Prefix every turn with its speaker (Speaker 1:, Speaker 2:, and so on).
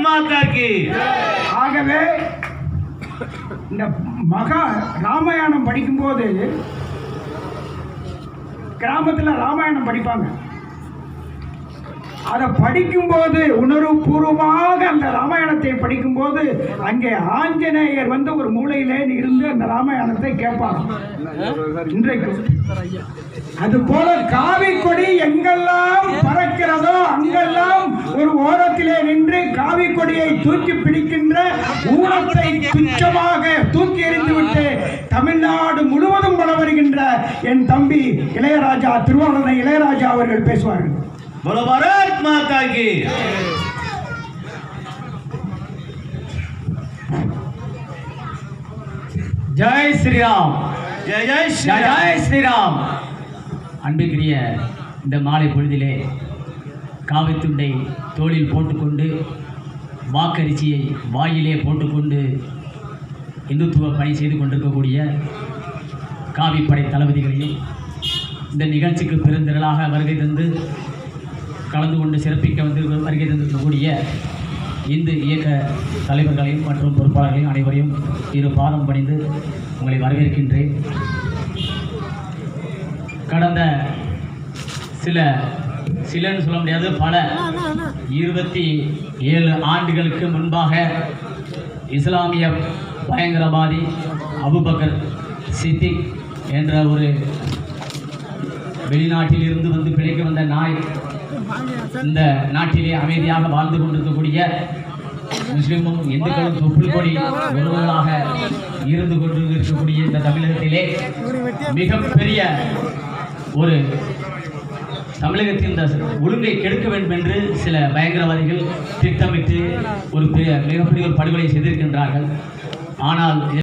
Speaker 1: மாதா கி.
Speaker 2: ஆகவே இந்த மகா ராமாயணம் படிக்கும்போது கிராமத்தில் ராமாயணம் படிப்பாங்க. அதை படிக்கும்போது உணர்வுபூர்வமாக அந்த ராமாயணத்தை படிக்கும்போது அங்கே ஆஞ்சநேயர் ஒரு மூலையிலே இருந்து அந்த ராமாயணத்தை கேட்பார். இன்றைக்கு அது போல காவி கொடி எங்கெல்லாம் பறக்கிறதோ அங்கெல்லாம் ஒரு ஓரத்திலே நின்று காவி கொடியை தூக்கி பிடிக்கின்ற ஊனத்தை துச்சமாக தூக்கி எறிந்துவிட்டு தமிழ்நாடு முழுவதும் வள வருகின்ற என் தம்பி இளையராஜா, திருவாளனை இளையராஜா அவர்கள் பேசுவார்கள்.
Speaker 1: बोलो भारत माता की.
Speaker 3: जय श्री राम.
Speaker 1: जय जय श्री राम.
Speaker 3: जय श्री राम. அன்பிற்குரிய இந்த மாலை பொழுதிலே காவித்துண்டை தோளில் போட்டுக்கொண்டு வாக்கரிசியை வாயிலே போட்டுக்கொண்டு இந்துத்துவ பணி செய்து கொண்டிருக்கக்கூடிய காவிப்படை தளபதிகளையும் இந்த நிகழ்ச்சிக்கு பெருந்திரளாக வருகை தந்து கலந்து கொண்டு சிறப்பிக்க வருகை தந்திருக்கக்கூடிய இந்து இயக்க தலைவர்களையும் மற்றும் பொறுப்பாளர்களையும் அனைவரையும் இரு பாதம் பணிந்து உங்களை வரவேற்கின்றேன். கடந்த சிலன்னு சொல்ல முடியாது, பல 27 ஆண்டுகளுக்கு முன்பாக இஸ்லாமிய பயங்கரவாதி அபுபக்கர் சித்திக் என்ற ஒரு வெளிநாட்டில் இருந்து பிழைக்க வந்த நாய் இந்த நாட்டிலே அமைதியாக வாழ்ந்து கொண்டிருக்கக்கூடிய முஸ்லிமும் இந்துக்களும் தொப்புள் கொடி ஒருவர்களாக இருந்து கொண்டிருக்கக்கூடிய இந்த தமிழகத்திலே மிகப்பெரிய ஒரு தமிழகத்தின் இந்த ஒழுங்கை கெடுக்க வேண்டும் என்று சில பயங்கரவாதிகள் திட்டமிட்டு மிகப்பெரிய ஒரு படுகொலை செய்திருக்கின்றார்கள். ஆனால்